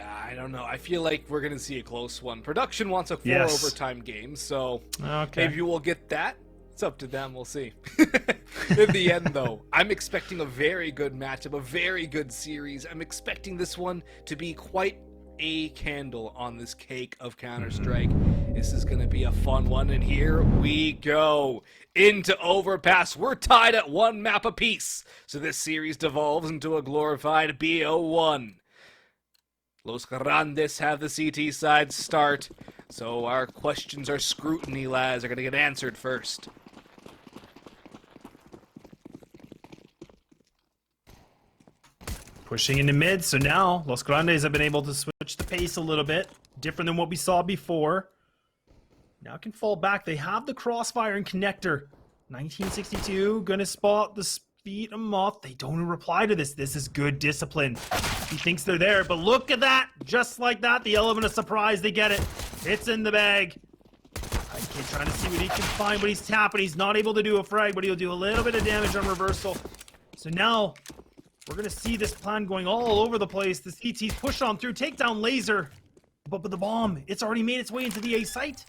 Yeah, I don't know. I feel like we're going to see a close one. Production wants a 4 Yes. overtime game, so Okay. maybe we'll get that. It's up to them. We'll see. In the end, though, I'm expecting a very good matchup, a very good series. I'm expecting this one to be quite a candle on this cake of Counter-Strike. This is going to be a fun one, and here we go. Into Overpass. We're tied at 1 map apiece, so this series devolves into a glorified BO1. Los Grandes have the CT side start, so our questions, our scrutiny, lads, are going to get answered first. Pushing into mid, so now Los Grandes have been able to switch the pace a little bit. Different than what we saw before. Now can fall back. They have the crossfire and connector. 1962, gonna spot the speed of Moth. They don't reply to this. This is good discipline. He thinks they're there, but look at that. Just like that, the element of surprise, they get it. It's in the bag. IK trying to see what he can find, but he's tapping. He's not able to do a frag, but he'll do a little bit of damage on reversal. So now we're going to see this plan going all over the place. The CT's push on through, take down laser. But with the bomb, it's already made its way into the A site.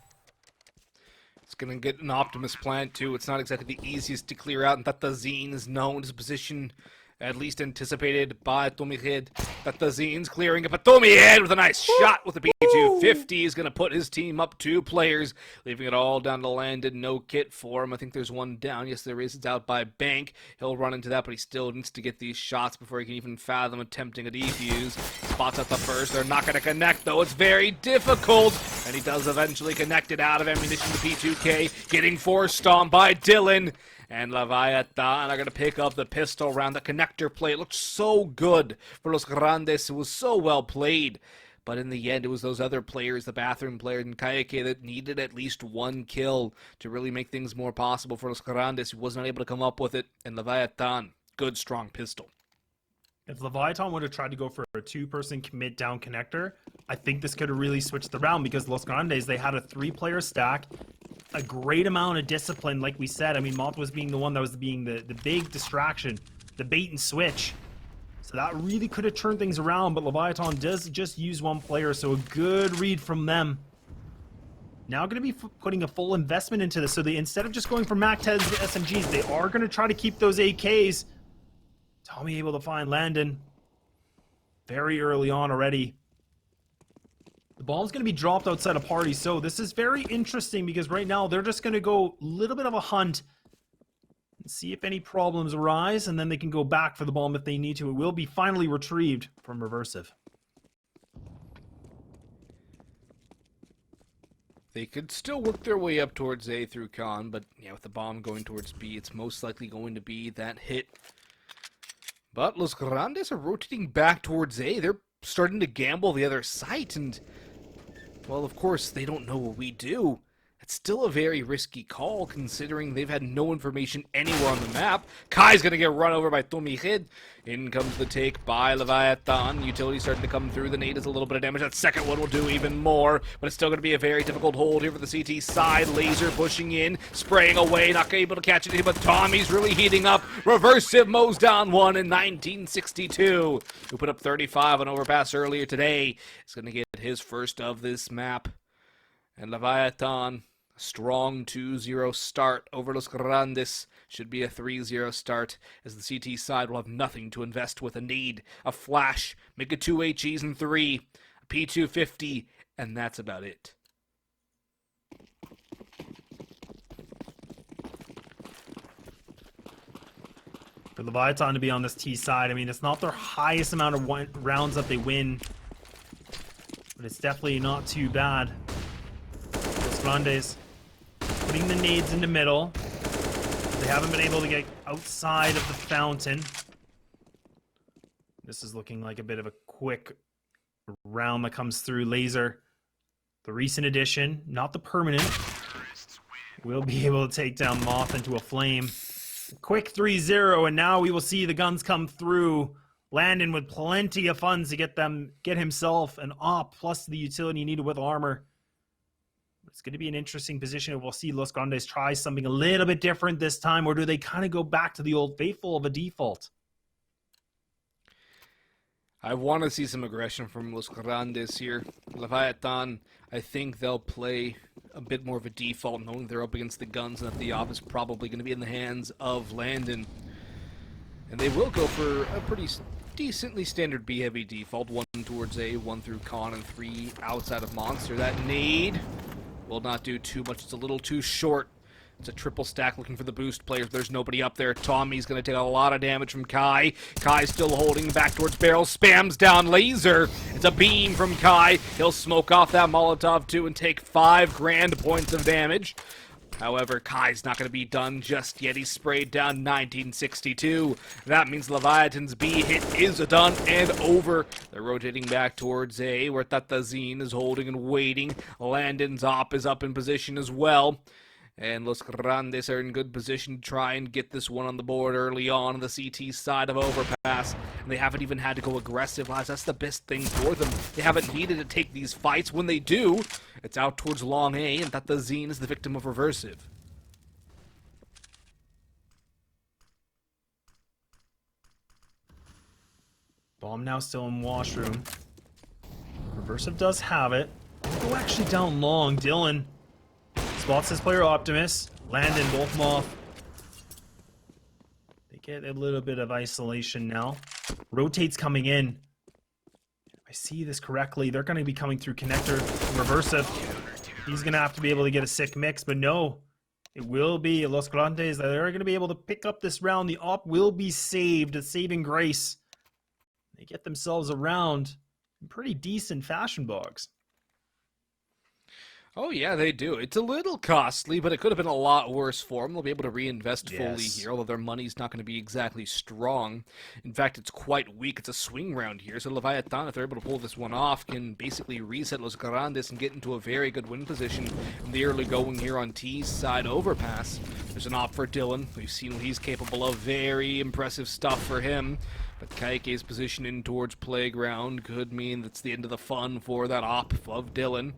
It's going to get an Optimus plant, too. It's not exactly the easiest to clear out, and Tatazine is known to position, at least anticipated by Tomihed. Tatazine's clearing it, but Tomihed with a nice shot with the P250 is going to put his team up 2 players, leaving it all down to Landon. No kit for him. I think there's one down. Yes, there is. It's out by Bank. He'll run into that, but he still needs to get these shots before he can even fathom attempting a defuse. Spots at the first. They're not going to connect, though. It's very difficult, and he does eventually connect it out of ammunition to P2K, getting forced on by Dylan. And Leviatan are going to pick up the pistol round. The connector play, it looked so good for Los Grandes. It was so well played. But in the end, it was those other players, the bathroom player and Kayake, that needed at least 1 kill to really make things more possible for Los Grandes, who wasn't able to come up with it. And Leviatan, good, strong pistol. If Leviatan would have tried to go for a 2-person commit down connector, I think this could have really switched the round, because Los Grandes, they had a 3-player stack, a great amount of discipline, like we said. I mean, Moth was being the one that was being the big distraction, the bait and switch. So that really could have turned things around, but Leviatan does just use 1 player, so a good read from them. Now going to be putting a full investment into this, so they, instead of just going for MAC-10s, SMGs, they are going to try to keep those AKs. Tommy able to find Landon very early on already. The ball's going to be dropped outside a party, so this is very interesting, because right now they're just going to go a little bit of a hunt and see if any problems arise, and then they can go back for the bomb if they need to. It will be finally retrieved from Reversive. They could still work their way up towards A through Con, but yeah, with the bomb going towards B, it's most likely going to be that hit. But Los Grandes are rotating back towards A. They're starting to gamble the other site, and, well, of course, they don't know what we do. It's still a very risky call, considering they've had no information anywhere on the map. Kai's going to get run over by Tomihed. In comes the take by Leviatan. Utility starting to come through. The nade is a little bit of damage. That second one will do even more, but it's still going to be a very difficult hold here for the CT side. Laser pushing in, spraying away, not able to catch it, but Tommy's really heating up. Reversive mows down 1 in 1962, who put up 35 on Overpass earlier today. Is going to get his first of this map. And Leviatan, strong 2-0 start over Los Grandes. Should be a 3-0 start, as the CT side will have nothing to invest with. A need, a flash, make it 2 HEs and 3, a P250, and that's about it. For Leviatan to be on this T side, I mean, it's not their highest amount of rounds that they win, but it's definitely not too bad. Los Grandes putting the nades in the middle. They haven't been able to get outside of the fountain. This is looking like a bit of a quick round that comes through. Laser, the recent addition, not the permanent, will be able to take down Moth into a flame. Quick 3-0, and now we will see the guns come through. Landon with plenty of funds to get himself an op plus the utility needed with armor. It's going to be an interesting position. We'll see Los Grandes try something a little bit different this time, or do they kind of go back to the old faithful of a default? I want to see some aggression from Los Grandes here. Leviatan, I think they'll play a bit more of a default, knowing they're up against the guns and that the op is probably going to be in the hands of Landon. And they will go for a pretty decently standard B-heavy default. 1 towards A, 1 through Con, and 3 outside of Monster. That nade will not do too much. It's a little too short. It's a triple stack looking for the boost players. There's nobody up there. Tommy's going to take a lot of damage from Kai. Kai's still holding back towards barrel. Spams down laser. It's a beam from Kai. He'll smoke off that Molotov too and take 5 grand points of damage. However, Kai's not going to be done just yet. He's sprayed down 1962. That means Leviatan's B hit is done and over. They're rotating back towards A, where Tatazine is holding and waiting. Landon's op is up in position as well. And Los Grandes are in good position to try and get this one on the board early on the CT side of Overpass. And they haven't even had to go aggressive, lads. That's the best thing for them. They haven't needed to take these fights. When they do, it's out towards long A, and Tatazine is the victim of Reversive. Bomb now still in washroom. Reversive does have it. Oh, actually down long. Dylan spots his player Optimus. Landon, both them off. They get a little bit of isolation now. Rotate's coming in. If I see this correctly, they're going to be coming through connector. Reversive. He's going to have to be able to get a sick mix, but no. It will be Los Grandes. They're going to be able to pick up this round. The op will be saved. A saving grace. They get themselves around in pretty decent fashion, Boggs. Oh, yeah, they do. It's a little costly, but it could have been a lot worse for them. They'll be able to reinvest fully here, although their money's not going to be exactly strong. In fact, it's quite weak. It's a swing round here, so Leviatan, if they're able to pull this one off, can basically reset Los Grandes and get into a very good win position in the early going here on T's side Overpass. There's an op for Dylan. We've seen what he's capable of. Very impressive stuff for him. But Kaike's position in towards Playground could mean that's the end of the fun for that op of Dylan.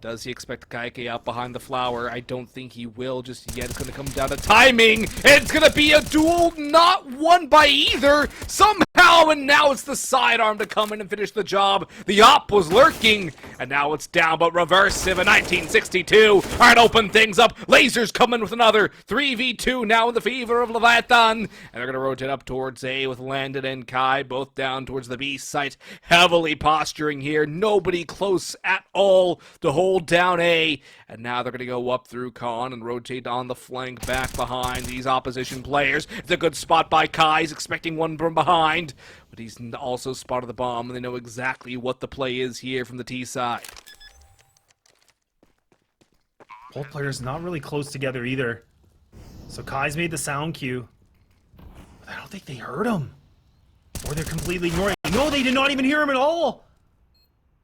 Does he expect Kaike out behind the flower? I don't think he will just yet. It's going to come down to timing. It's going to be a duel not won by either. Somehow, and now it's the sidearm to come in and finish the job. The op was lurking, and now it's down, but Reversive in 1962 are to open things up. Lasers coming with another 3v2 now in the fever of Leviatan. And they're going to rotate up towards A with Landon and Kai, both down towards the B site. Heavily posturing here. Nobody close at all to hold down A, and now they're going to go up through Con and rotate on the flank back behind these opposition players. It's a good spot by Kai. He's expecting one from behind, but he's also spotted the bomb, and they know exactly what the play is here from the T side. Both players not really close together either. So Kai's made the sound cue. But I don't think they heard him. Or they're completely ignoring him. No, they did not even hear him at all.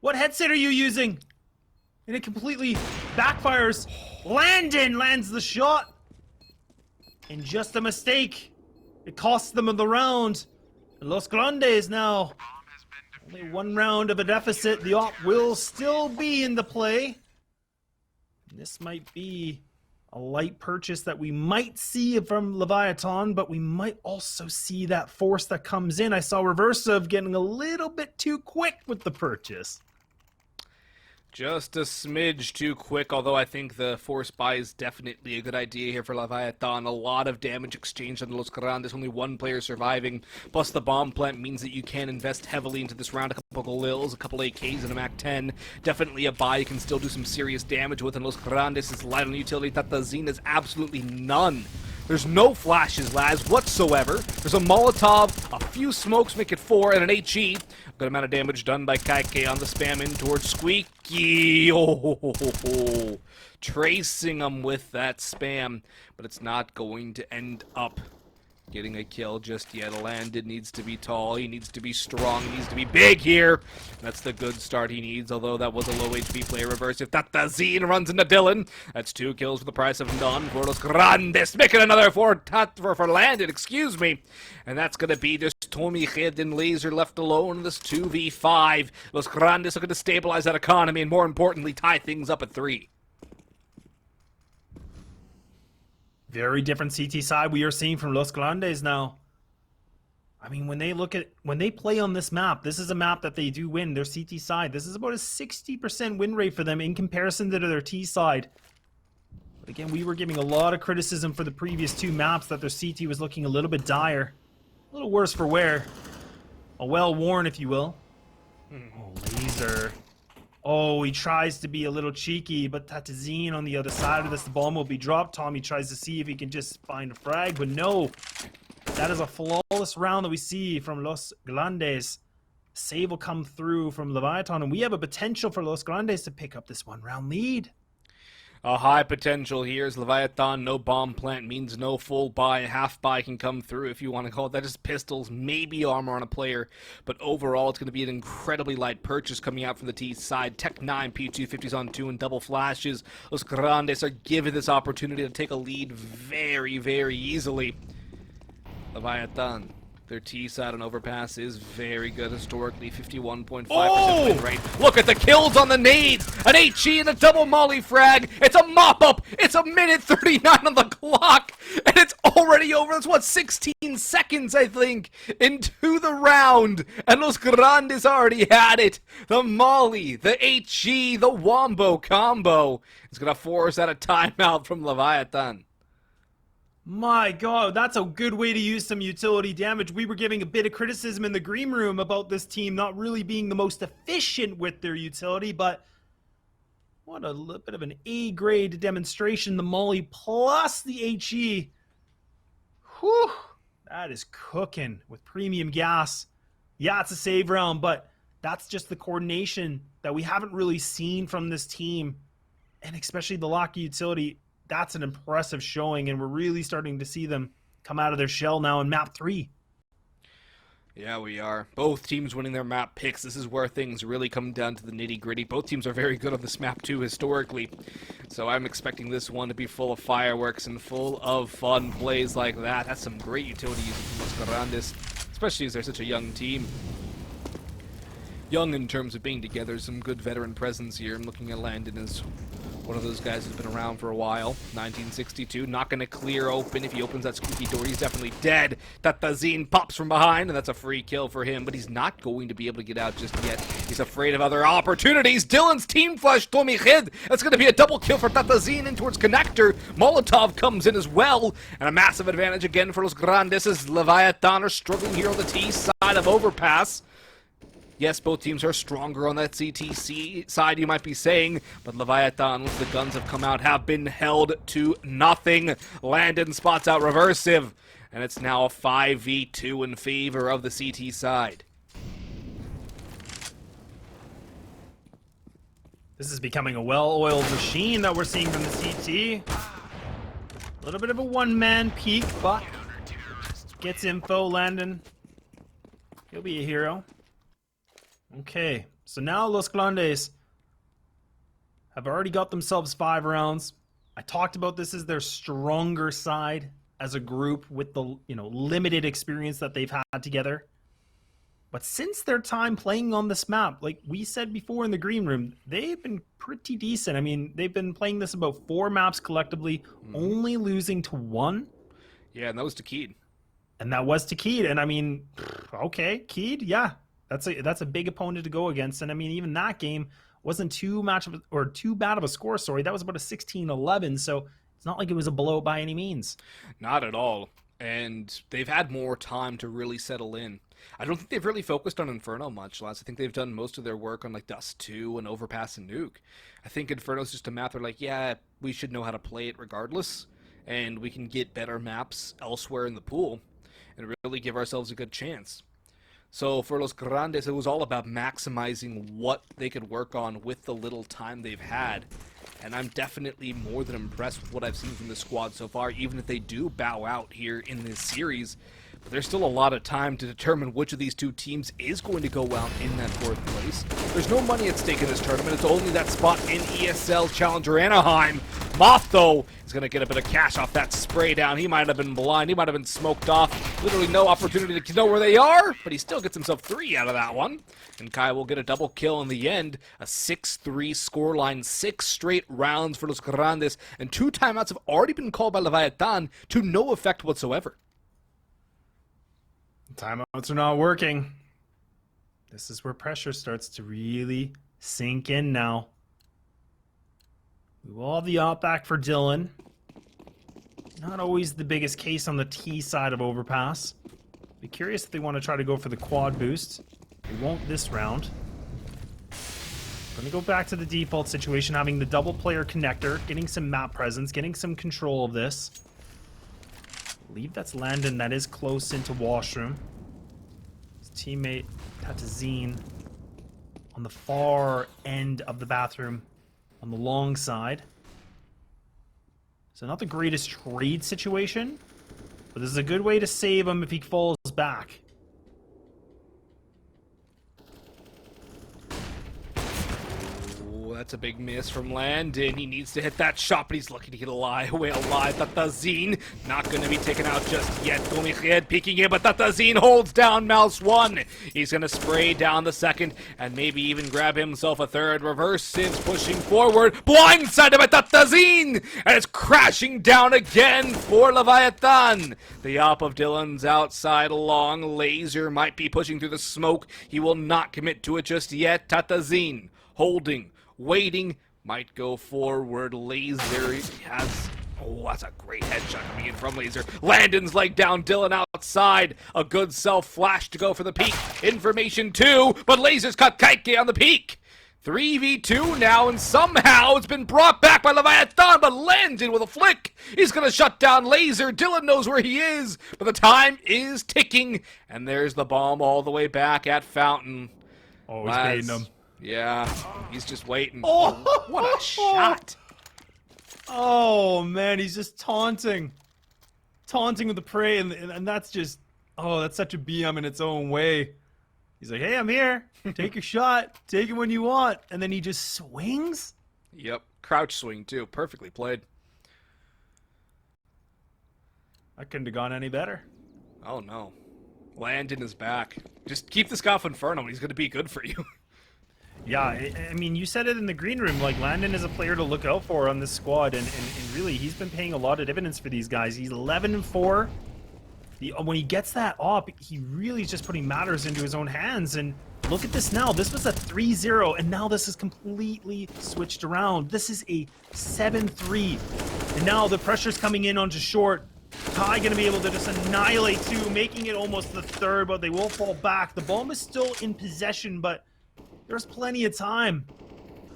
What headset are you using? And it completely backfires. Landon lands the shot. And just a mistake. It costs them the round. And Los Grandes now. Only 1 round of a deficit. The op will still be in the play. And this might be a light purchase that we might see from Leviatan, but we might also see that force that comes in. I saw Reversive getting a little bit too quick with the purchase. Just a smidge too quick, although I think the force buy is definitely a good idea here for Leviatan. A lot of damage exchanged on Los Grandes, only 1 player surviving, plus the bomb plant means that you can invest heavily into this round. A couple Lils, a couple AKs, and a MAC-10. Definitely a buy you can still do some serious damage with, and Los Grandes is light on utility. Tatazine is absolutely none. There's no flashes, lads, whatsoever. There's a Molotov, a few smokes make it 4, and an HE. Good amount of damage done by Kaike on the spam in towards Squeaky. Oh, tracing him with that spam, but it's not going to end up getting a kill just yet. Landon needs to be tall, he needs to be strong, he needs to be big here. That's the good start he needs, although that was a low HP play reverse. If Tatazine runs into Dylan, that's 2 kills for the price of none for Los Grandes. Making another for Landon, excuse me. And that's going to be just Tommy Head and Laser left alone in this 2v5. Los Grandes are going to stabilize that economy and more importantly tie things up at 3. Very different CT side we are seeing from Los Grandes now. I mean, when they play on this map, this is a map that they do win, their CT side. This is about a 60% win rate for them in comparison to their T side. But again, we were giving a lot of criticism for the previous two maps that their CT was looking a little bit dire. A little worse for wear. A well-worn, if you will. Oh, laser. Oh, he tries to be a little cheeky, but Tatazine on the other side of this, the bomb will be dropped. Tommy tries to see if he can just find a frag, but no. That is a flawless round that we see from Los Grandes. Save will come through from Leviatan, and we have a potential for Los Grandes to pick up this one-round lead. A high potential here is Leviatan. No bomb plant means no full buy. Half buy can come through if you want to call it that. Just pistols, maybe armor on a player. But overall, it's going to be an incredibly light purchase coming out from the T side. Tech 9, P250s on 2 and double flashes. Los Grandes are given this opportunity to take a lead very, very easily. Leviatan, their T side on Overpass is very good historically, 51.5% win rate. Look at the kills on the nades! An HE and a double molly frag! It's a mop-up! It's a minute 39 on the clock! And it's already over, that's what, 16 seconds, I think, into the round! And Los Grandes already had it! The molly, the HE, the wombo combo is gonna force out a timeout from Leviatan. My god, that's a good way to use some utility damage. We were giving a bit of criticism in the green room about this team not really being the most efficient with their utility, but what a little bit of an A-grade demonstration. The molly plus the HE. Whew, that is cooking with premium gas. Yeah, it's a save round, but that's just the coordination that we haven't really seen from this team, and especially the Locky utility. That's an impressive showing, and we're really starting to see them come out of their shell now in map 3. Yeah, we are. Both teams winning their map picks. This is where things really come down to the nitty-gritty. Both teams are very good on this map, too, historically. So I'm expecting this one to be full of fireworks and full of fun plays like that. That's some great utility using from Los Grandes, especially as they're such a young team. Young in terms of being together, some good veteran presence here. I'm looking at Landon as one of those guys who's been around for a while. 1962, not going to clear open. If he opens that squeaky door, he's definitely dead. Tatazine pops from behind, and that's a free kill for him, but he's not going to be able to get out just yet. He's afraid of other opportunities. Dylan's team flash, Tommy Hed. That's going to be a double kill for Tatazine in towards Connector. Molotov comes in as well, and a massive advantage again for Los Grandes as Leviatan are struggling here on the T side of Overpass. Yes, both teams are stronger on that CTC side, you might be saying, but Leviatan, once the guns have come out, have been held to nothing. Landon spots out Reversive, and it's now a 5v2 in favor of the CT side. This is becoming a well-oiled machine that we're seeing from the CT. A little bit of a one-man peak, but gets info, Landon. He'll be a hero. Okay, so now Los Grandes have already got themselves 5 rounds. I talked about this as their stronger side as a group with the, limited experience that they've had together. But since their time playing on this map, like we said before in the green room, they've been pretty decent. I mean, they've been playing this about 4 maps collectively, only losing to 1. Yeah, and that was to Keed. And that was to Keed, and I mean, okay, Keed, yeah. That's a big opponent to go against, and I mean, even that game wasn't too bad of a score. Sorry, that was about a 16-11, so it's not like it was a blowout by any means. Not at all, and they've had more time to really settle in. I don't think they've really focused on Inferno much, lads. I think they've done most of their work on like Dust 2 and Overpass and Nuke. I think Inferno's just a map they're like, yeah, we should know how to play it regardless, and we can get better maps elsewhere in the pool and really give ourselves a good chance. So for Los Grandes, it was all about maximizing what they could work on with the little time they've had. And I'm definitely more than impressed with what I've seen from the squad so far, even if they do bow out here in this series. But there's still a lot of time to determine which of these two teams is going to go out in that 4th place. There's no money at stake in this tournament. It's only that spot in ESL Challenger Anaheim. Moth, though, is going to get a bit of cash off that spray down. He might have been blind. He might have been smoked off. Literally no opportunity to know where they are, but he still gets himself 3 out of that one. And Kai will get a double kill in the end. A 6-3 scoreline, 6 straight rounds for Los Grandes, and 2 timeouts have already been called by Leviatan to no effect whatsoever. Timeouts are not working. This is where pressure starts to really sink in now. We will have the op back for Dylan. Not always the biggest case on the T side of Overpass. Be curious if they want to try to go for the quad boost. They won't this round. Gonna go back to the default situation, having the double player connector, getting some map presence, getting some control of this. I believe that's Landon that is close into washroom. His teammate Tatazine on the far end of the bathroom on the long side. So not the greatest trade situation, but this is a good way to save him if he falls back. That's a big miss from Landon. He needs to hit that shot, but he's lucky to get away alive. Tatazine not going to be taken out just yet. Gomichied peeking in, but Tatazine holds down Mouse 1. He's going to spray down the second and maybe even grab himself a third. Reverse Sins pushing forward. Blindsided by Tatazine! And it's crashing down again for Leviatan. The op of Dylan's outside long. Laser might be pushing through the smoke. He will not commit to it just yet. Tatazine holding. Waiting, might go forward. Laser has... Oh, that's a great headshot coming in from Laser. Landon's leg down, Dylan outside. A good self-flash to go for the peak. Information 2, but Laser's cut Kaike on the peak. 3v2 now, and somehow it's been brought back by Leviatan, but Landon with a flick. He's going to shut down Laser. Dylan knows where he is, but the time is ticking. And there's the bomb all the way back at Fountain. Oh, he's baiting him. Yeah, he's just waiting. Oh, what a shot! Oh man, he's just taunting with the prey, and that's just, oh, that's such a BM in its own way. He's like, hey, I'm here. Take your shot. Take it when you want, and then he just swings. Yep, crouch swing too, perfectly played. That couldn't have gone any better. Oh no, Landon is back. Just keep this guy off Inferno, and he's going to be good for you. Yeah, I mean, you said it in the green room. Like, Landon is a player to look out for on this squad, and really, he's been paying a lot of dividends for these guys. He's 11-4. When he gets that op, he really is just putting matters into his own hands. And look at this now. This was a 3-0, and now this is completely switched around. This is a 7-3. And now the pressure's coming in onto short. Kai going to be able to just annihilate two, making it almost the third, but they will fall back. The bomb is still in possession, but there's plenty of time.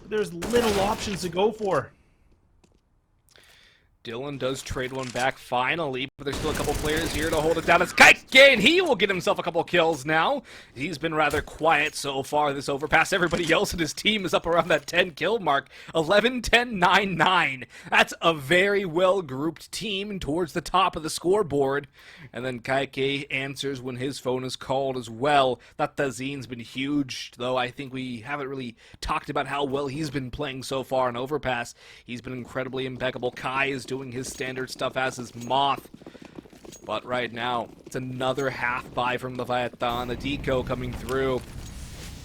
There's little options to go for. Dylan does trade one back finally, but there's still a couple players here to hold it down. It's Kaike, and he will get himself a couple kills now. He's been rather quiet so far this Overpass. Everybody else in his team is up around that 10 kill mark. 11, 10, 9, 9. That's a very well-grouped team towards the top of the scoreboard. And then Kaike answers when his phone is called as well. That Tazine's been huge, though I think we haven't really talked about how well he's been playing so far in Overpass. He's been incredibly impeccable. Kai is doing his standard stuff as his Moth. But right now, it's another half buy from Leviatan, a deco coming through.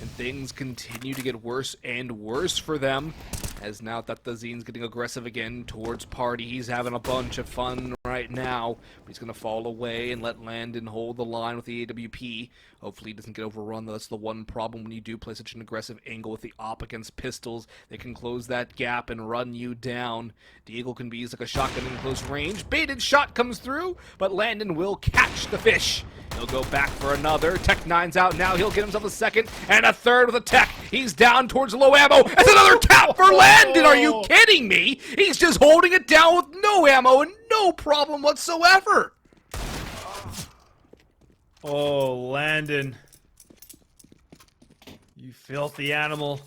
And things continue to get worse and worse for them. As now Tazine's getting aggressive again towards Party. He's having a bunch of fun right now. But he's going to fall away and let Landon hold the line with the AWP. Hopefully he doesn't get overrun. That's the one problem when you do play such an aggressive angle with the op against pistols. They can close that gap and run you down. Deagle can be used like a shotgun in close range. Baited shot comes through, but Landon will catch the fish. He'll go back for another. Tech 9's out now. He'll get himself a second and a third with a Tech. He's down towards low ammo. It's another tap for Landon. Are you kidding me? He's just holding it down with no ammo and no problem whatsoever. Oh, Landon. You filthy animal.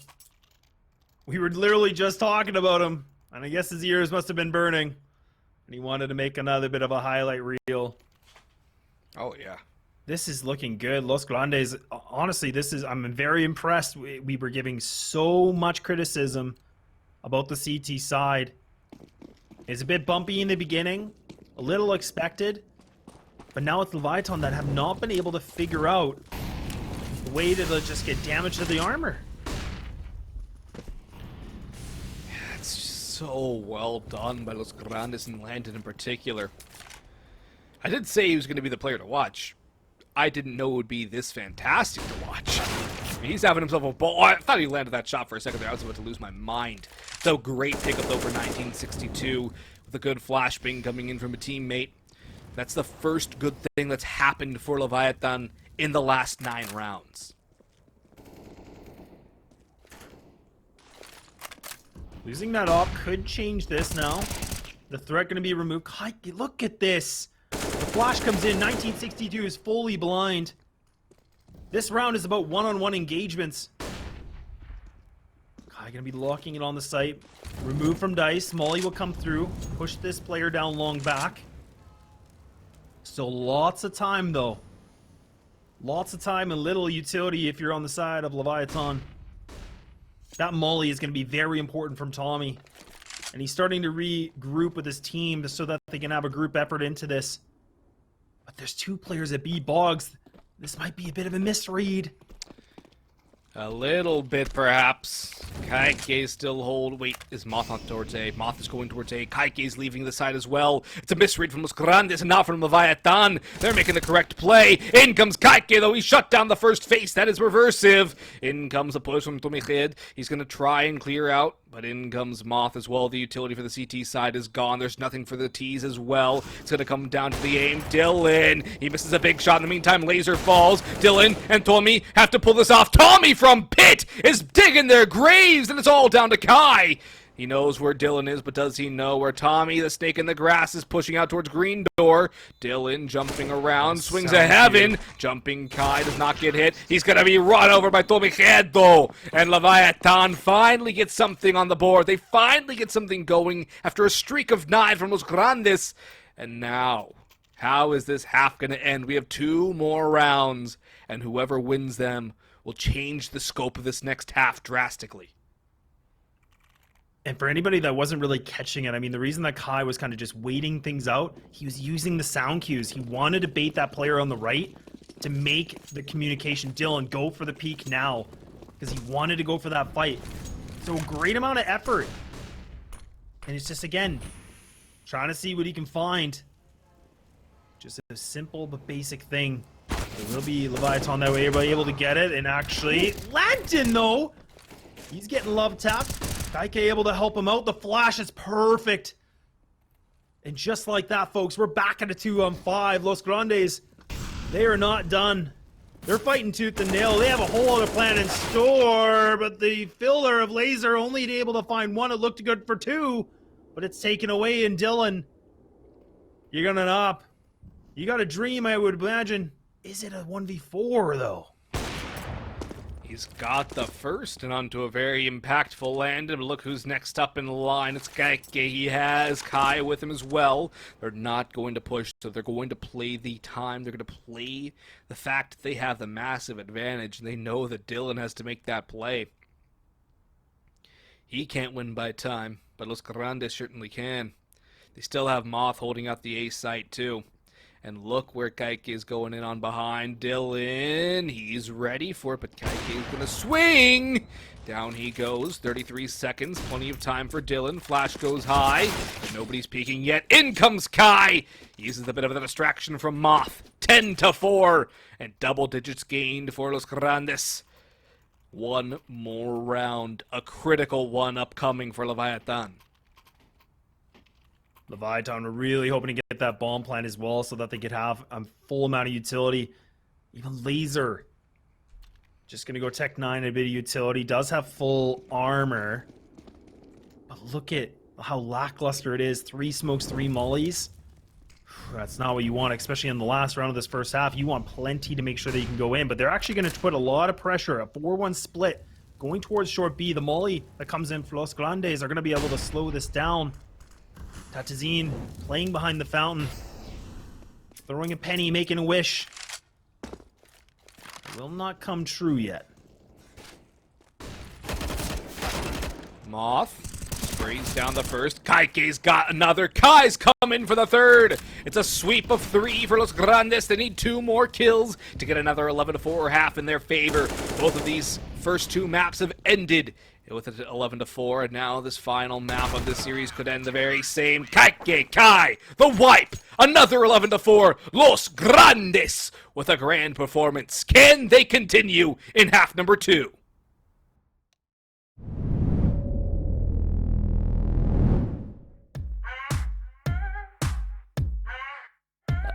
We were literally just talking about him, and I guess his ears must have been burning. And he wanted to make another bit of a highlight reel. Oh, yeah. This is looking good. Los Grandes, honestly, I'm very impressed. We were giving so much criticism about the CT side. It's a bit bumpy in the beginning, a little expected, but now it's Leviatan that have not been able to figure out the way to just get damage to the armor. It's so well done by Los Grandes and Landon in particular. I did say he was going to be the player to watch. I didn't know it would be this fantastic to watch. I mean, he's having himself a ball. Oh, I thought he landed that shot for a second there. I was about to lose my mind. So great pickup though for 1962 with a good flashbang coming in from a teammate. That's the first good thing that's happened for Leviatan in the last 9 rounds. Losing that op could change this now. The threat going to be removed. Look at this. The flash comes in. 1962 is fully blind. This round is about one-on-one engagements. Kai going to be locking it on the site. Remove from dice. Molly will come through. Push this player down long back. Still lots of time, though. Lots of time and little utility if you're on the side of Leviatan. That Molly is going to be very important from Tommy. And he's starting to regroup with his team so that they can have a group effort into this. But there's 2 players at B. Boggs. This might be a bit of a misread. A little bit, perhaps. Kaike's still hold. Wait, is Moth not towards A? Moth is going towards A. Kaike's leaving the side as well. It's a misread from Los Grandes and not from Leviatan. They're making the correct play. In comes Kaike, though. He shut down the first face. That is reversive. In comes a push from Tomiched. He's going to try and clear out. But in comes Moth as well. The utility for the CT side is gone. There's nothing for the T's as well. It's going to come down to the aim. Dylan. He misses a big shot. In the meantime, Laser falls. Dylan and Tommy have to pull this off. Tommy from Pit is digging their graves, and it's all down to Kai. He knows where Dylan is, but does he know where Tommy, the snake in the grass, is pushing out towards green door? Dylan jumping around, swings a heaven. Jumping Kai does not get hit. He's going to be run over by Tomiched, though. And Leviatan finally gets something on the board. They finally get something going after a streak of 9 from Los Grandes. And now, how is this half going to end? We have 2 more rounds, and whoever wins them will change the scope of this next half drastically. And for anybody that wasn't really catching it, I mean, the reason that Kai was kind of just waiting things out, he was using the sound cues. He wanted to bait that player on the right to make the communication. Dylan, go for the peak now, because he wanted to go for that fight. So a great amount of effort. And it's just, again, trying to see what he can find. Just a simple but basic thing. There will be Leviatan that way, everybody able to get it. And actually, Langton, though, he's getting love tapped. Kaike able to help him out. The flash is perfect. And just like that, folks, we're back at a 2-on-5. Los Grandes, they are not done. They're fighting tooth and nail. They have a whole other plan in store, but the filler of Laser only able to find 1. It looked good for 2, but it's taken away. And Dylan, you're gonna up. You got a dream, I would imagine. Is it a 1v4, though? He's got the first and onto a very impactful land. And look who's next up in line. It's Kaike. He has Kai with him as well. They're not going to push, so they're going to play the time. They're going to play the fact that they have the massive advantage. And they know that Dylan has to make that play. He can't win by time, but Los Grandes certainly can. They still have Moth holding out the A site too. And look where Kaike is going in on behind. Dylan, he's ready for it, but Kaike is going to swing. Down he goes, 33 seconds, plenty of time for Dylan. Flash goes high, and nobody's peeking yet. In comes Kai. He uses a bit of a distraction from Moth. 10-4, and double digits gained for Los Grandes. 1 more round, a critical one upcoming for Leviatan. Leviatan were really hoping to get that bomb plant as well so that they could have a full amount of utility. Even Laser. Just going to go Tech 9, a bit of utility. Does have full armor. But look at how lackluster it is. 3 smokes, 3 mollies. That's not what you want, especially in the last round of this first half. You want plenty to make sure that you can go in. But they're actually going to put a lot of pressure. A 4-1 split going towards short B. The molly that comes in for Los Grandes are going to be able to slow this down. Tatazine playing behind the fountain. Throwing a penny, making a wish. It will not come true yet. Moth sprays down the first. Kaike's got another. Kai's coming for the third. It's a sweep of 3 for Los Grandes. They need 2 more kills to get another 11-4 half in their favor. Both of these first 2 maps have ended with it at 11-4, and now this final map of this series could end the very same. Kaike Kai, the wipe, another 11-4. Los Grandes with a grand performance. Can they continue in half number 2?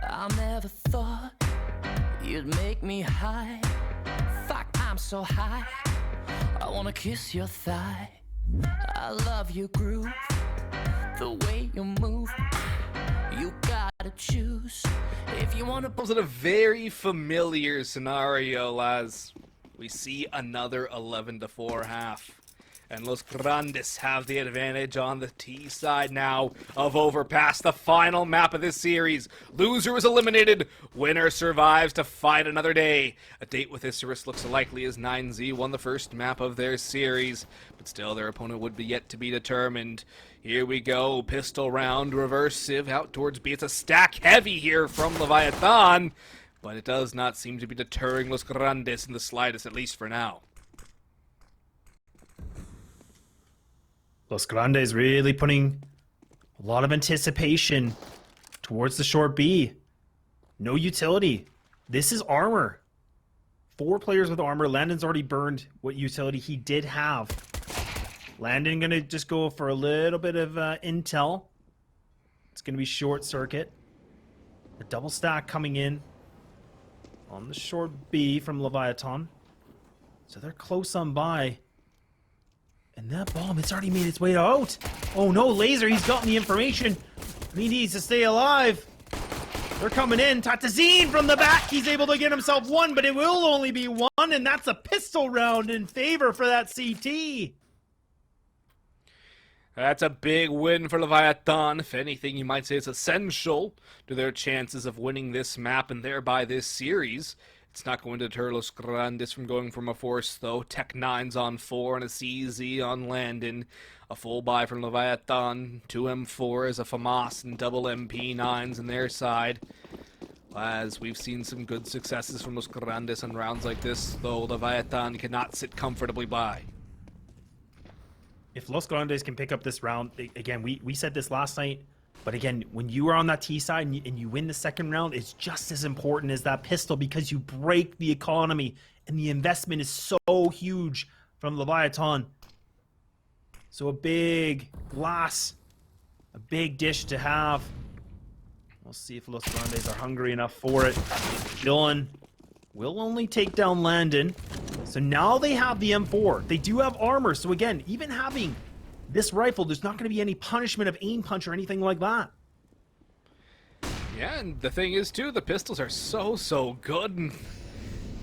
I never thought you'd make me high. Fuck, I'm so high. I wanna kiss your thigh. I love your groove, the way you move. You gotta choose if you wanna. Was it a very familiar scenario as we see another 11-4 half? And Los Grandes have the advantage on the T side now of Overpass, the final map of this series. Loser is eliminated, winner survives to fight another day. A date with Isurus looks likely as 9Z won the first map of their series, but still their opponent would be yet to be determined. Here we go, pistol round, reverse sieve out towards B. It's a stack heavy here from Leviatan, but it does not seem to be deterring Los Grandes in the slightest, at least for now. Los Grandes really putting a lot of anticipation towards the short B. No utility. This is armor. 4 players with armor. Landon's already burned what utility he did have. Landon gonna just go for a little bit of intel. It's gonna be short circuit. A double stack coming in on the short B from Leviatan. So they're close on by. And that bomb, it's already made its way out. Oh no, Laser, he's gotten the information. He needs to stay alive. They're coming in. Tatazine from the back. He's able to get himself one, but it will only be one, and that's a pistol round in favor for that CT. That's a big win for Leviatan. If anything, you might say it's essential to their chances of winning this map and thereby this series. It's not going to deter Los Grandes from going from a force, though. Tech 9's on 4 and a CZ on Landon. A full buy from Leviatan. 2 M4s, a FAMAS, and double MP9s on their side. As we've seen some good successes from Los Grandes on rounds like this, though Leviatan cannot sit comfortably by. If Los Grandes can pick up this round, again, we said this last night, but again, when you are on that T side and you win the second round, it's just as important as that pistol because you break the economy and the investment is so huge from Leviatan. So a big glass, a big dish to have. We'll see if Los Grandes are hungry enough for it. Dylan will only take down Landon. So now they have the M4. They do have armor. So again, even having this rifle, there's not going to be any punishment of aim punch or anything like that. Yeah, and the thing is, too, the pistols are so good. And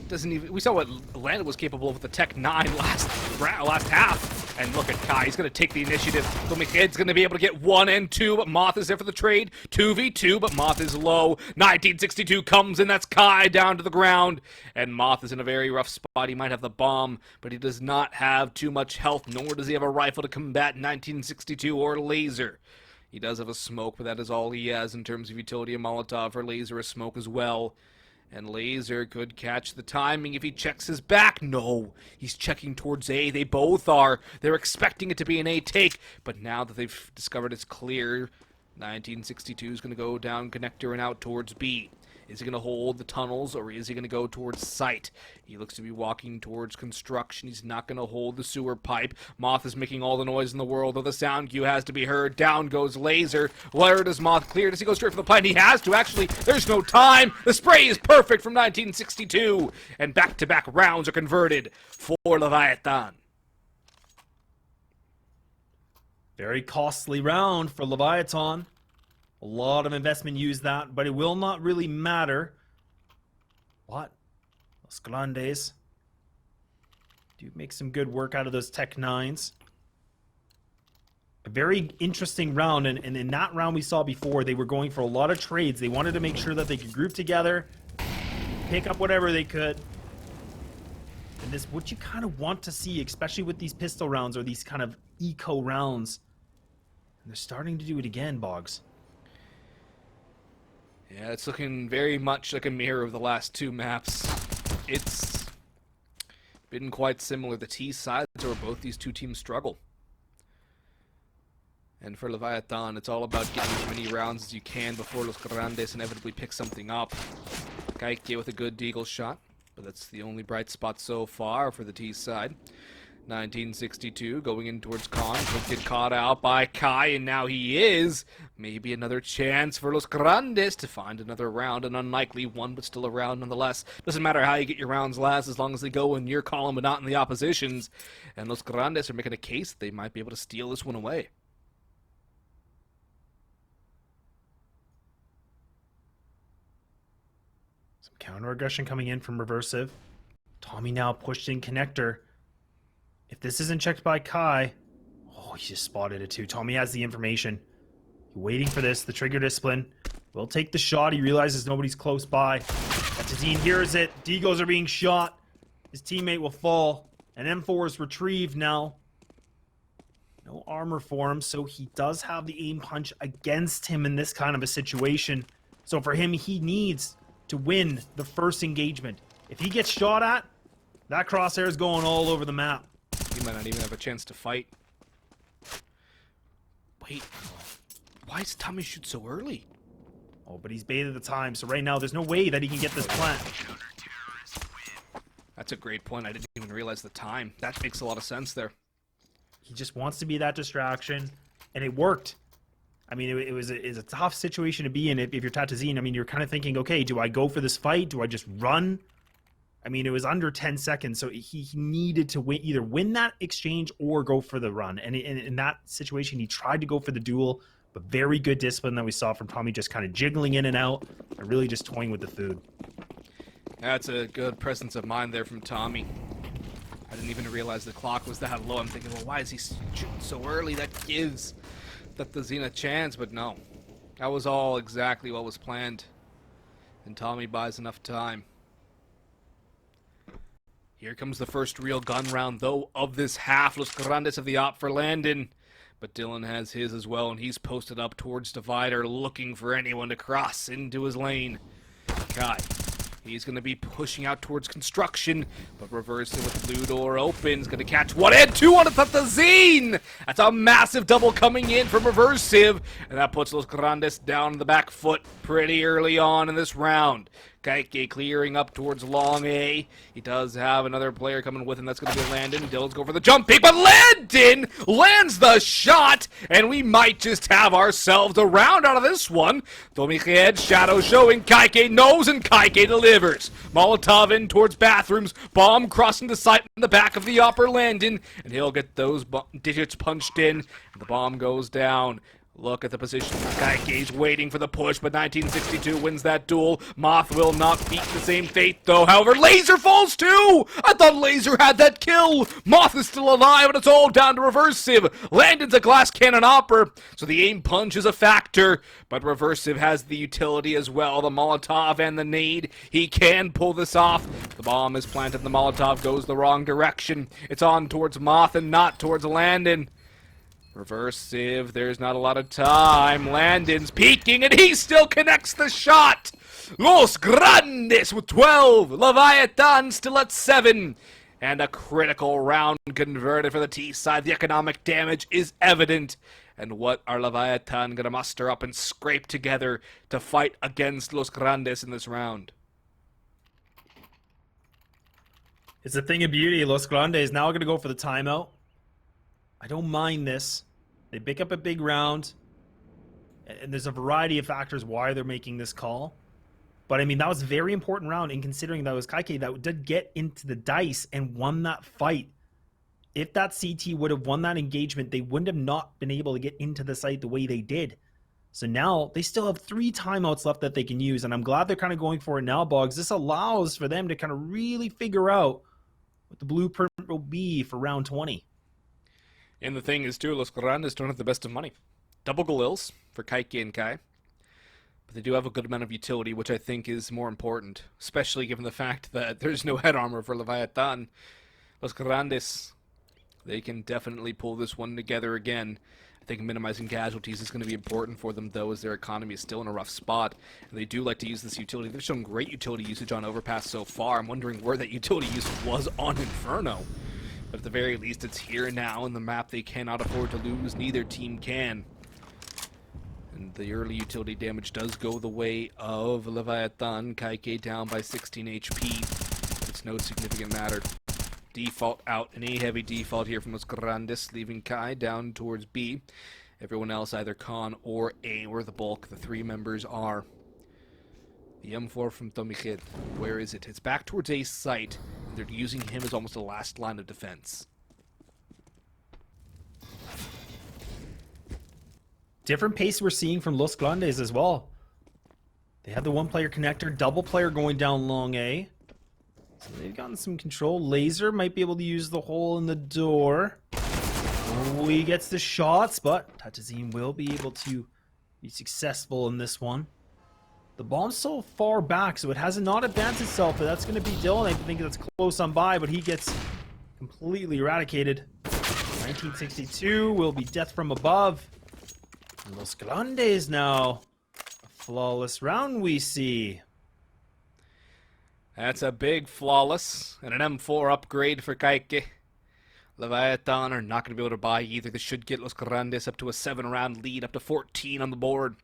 doesn't even. We saw what Landon was capable of with the Tech 9 last half. And look at Kai. He's going to take the initiative. Domikid's going to be able to get 1 and 2, but Moth is there for the trade. 2v2, but Moth is low. 1962 comes in. That's Kai down to the ground. And Moth is in a very rough spot. He might have the bomb, but he does not have too much health, nor does he have a rifle to combat 1962 or Laser. He does have a smoke, but that is all he has in terms of utility. A Molotov for Laser, a smoke as well. And Laser could catch the timing if he checks his back. No, he's checking towards A. They both are. They're expecting it to be an A take, but now that they've discovered it's clear, 1962 is going to go down connector and out towards B. Is he going to hold the tunnels, or is he going to go towards site? He looks to be walking towards construction. He's not going to hold the sewer pipe. Moth is making all the noise in the world, though the sound cue has to be heard. Down goes Laser. Where does Moth clear? Does he go straight for the plant? He has to, actually. There's no time. The spray is perfect from 1962. And back-to-back rounds are converted for Leviatan. Very costly round for Leviatan. A lot of investment used that, but it will not really matter. What? Los Grandes do make some good work out of those Tech 9s. A very interesting round, and in that round we saw before, they were going for a lot of trades. They wanted to make sure that they could group together, pick up whatever they could. And this, what you kind of want to see, especially with these pistol rounds or these kind of eco rounds. And they're starting to do it again, Boggs. Yeah, it's looking very much like a mirror of the last two maps. It's been quite similar. The T sides are where both these two teams struggle. And for Leviatan, it's all about getting as many rounds as you can before Los Grandes inevitably pick something up. Kaike with a good deagle shot, but that's the only bright spot so far for the T side. 1962 going in towards Khan. Could get caught out by Kai, and now he is. Maybe another chance for Los Grandes to find another round. An unlikely one, but still a round nonetheless. Doesn't matter how you get your rounds last as long as they go in your column but not in the opposition's. And Los Grandes are making a case that they might be able to steal this one away. Some counter aggression coming in from Reversive. Tommy now pushed in connector. If this isn't checked by Kai, oh, he just spotted it too. Tommy has the information. He's waiting for this, the trigger discipline. Will take the shot. He realizes nobody's close by. Tazine hears it. Deagles are being shot. His teammate will fall. And M4 is retrieved now. No armor for him, so he does have the aim punch against him in this kind of a situation. So for him, he needs to win the first engagement. If he gets shot at, that crosshair is going all over the map. He might not even have a chance to fight. Wait, why does Tommy shoot so early? Oh, but he's baited the time, so right now there's no way that he can get this plant. That's a great point. I didn't even realize the time. That makes a lot of sense there. He just wants to be that distraction, and it worked. I mean, it was a tough situation to be in if you're Tatazine. I mean, you're kind of thinking, okay, do I go for this fight? Do I just run? I mean, it was under 10 seconds, so he needed to either win that exchange or go for the run. And in that situation, he tried to go for the duel, but very good discipline that we saw from Tommy, just kind of jiggling in and out and really just toying with the food. That's a good presence of mind there from Tommy. I didn't even realize the clock was that low. I'm thinking, well, why is he shooting so early? That gives Tatazine a chance, but no. That was all exactly what was planned. And Tommy buys enough time. Here comes the first real gun round, though, of this half. Los Grandes have the op for Landon. But Dylan has his as well, and he's posted up towards Divider, looking for anyone to cross into his lane. Kai, he's going to be pushing out towards construction, but reverse it with blue door open. He's going to catch one and two on Tatazine! That's a massive double coming in from Reversive, and that puts Los Grandes down the back foot pretty early on in this round. Kaike clearing up towards long A. He does have another player coming with him. That's going to be Landon. Dylan's going for the jump peek, but Landon lands the shot, and we might just have ourselves a round out of this one. Tomichead, shadow showing. Kaike knows, and Kaike delivers. Molotov in towards bathrooms. Bomb crossing the site in the back of the upper Landon, and he'll get those digits punched in, and the bomb goes down. Look at the position. Kaike's waiting for the push, but 1962 wins that duel. Moth will not beat the same fate, though. However, Laser falls too! I thought Laser had that kill! Moth is still alive, and it's all down to Reversive. Landon's a glass cannon hopper, so the aim punch is a factor. But Reversive has the utility as well. The Molotov and the nade. He can pull this off. The bomb is planted, the Molotov goes the wrong direction. It's on towards Moth and not towards Landon. Reversive, there's not a lot of time. Landon's peeking, and he still connects the shot! Los Grandes with 12. Leviatan still at 7. And a critical round converted for the T side. The economic damage is evident. And what are Leviatan going to muster up and scrape together to fight against Los Grandes in this round? It's a thing of beauty. Los Grandes now going to go for the timeout. I don't mind this. They pick up a big round, and there's a variety of factors why they're making this call. But, I mean, that was a very important round, and considering that was Kaike that did get into the dice and won that fight. If that CT would have won that engagement, they wouldn't have not been able to get into the site the way they did. So now they still have 3 timeouts left that they can use, and I'm glad they're kind of going for it now, Boggs. This allows for them to kind of really figure out what the blueprint will be for round 20. And the thing is, too, Los Grandes don't have the best of money. Double Galils for Kaike and Kai. But they do have a good amount of utility, which I think is more important, especially given the fact that there's no head armor for Leviatan. Los Grandes They can definitely pull this one together again. I think minimizing casualties is going to be important for them, though, as their economy is still in a rough spot. And they do like to use this utility. They've shown great utility usage on Overpass so far. I'm wondering where that utility usage was on Inferno. But at the very least, it's here now in the map they cannot afford to lose. Neither team can. And the early utility damage does go the way of Leviatan. Kaike down by 16 HP. It's no significant matter. Default out, an A-heavy default here from Los Grandes, leaving Kai down towards B. Everyone else either con or A, where the bulk of the three members are. The M4 from Tomikid, where is it? It's back towards A's site. They're using him as almost a last line of defense. Different pace we're seeing from Los Grandes as well. They have the one-player connector, double player going down long A. So they've gotten some control. Laser might be able to use the hole in the door. Oh, he gets the shots, but Tatazine will be able to be successful in this one. The bomb's so far back, so it has not advanced itself, but that's going to be Dylan. I think that's close on by, but he gets completely eradicated. 1962 will be death from above. And Los Grandes now. A flawless round we see. That's a big flawless and an M4 upgrade for Kaike. Leviatan are not going to be able to buy either. This should get Los Grandes up to a 7-round lead, up to 14 on the board.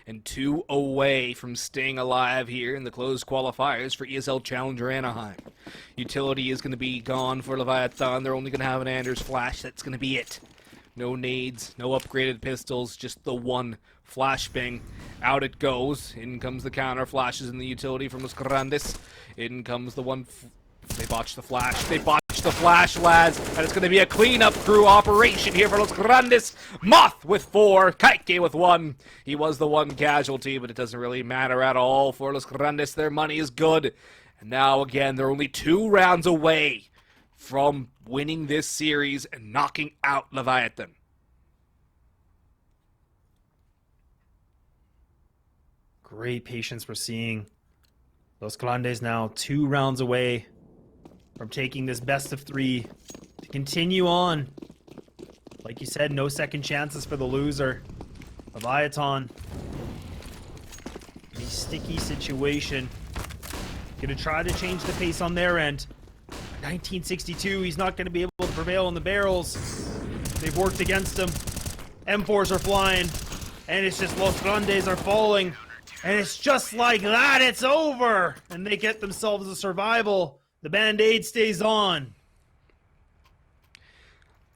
And 2 away from staying alive here in the closed qualifiers for ESL Challenger Anaheim. Utility is going to be gone for Leviatan. They're only going to have an Anders flash. That's going to be it. No nades, no upgraded pistols, just the one flashbang. Out it goes. In comes the counter flashes in the utility from Los Grandes. In comes the one. They botched the flash. They botched the flash, lads. And it's going to be a cleanup crew operation here for Los Grandes. Moth with 4. Kaike with 1. He was the one casualty, but it doesn't really matter at all for Los Grandes. Their money is good. And now, again, they're only 2 rounds away from winning this series and knocking out Leviatan. Great patience we're seeing. Los Grandes now 2 rounds away from taking this best of 3 to continue on. Like you said, no second chances for the loser. Leviatan. A sticky situation. Gonna try to change the pace on their end. 1962, he's not gonna be able to prevail in the barrels. They've worked against him. M4s are flying. And it's just Los Grandes are falling. And it's just like that, it's over! And they get themselves a survival. The Band-Aid stays on.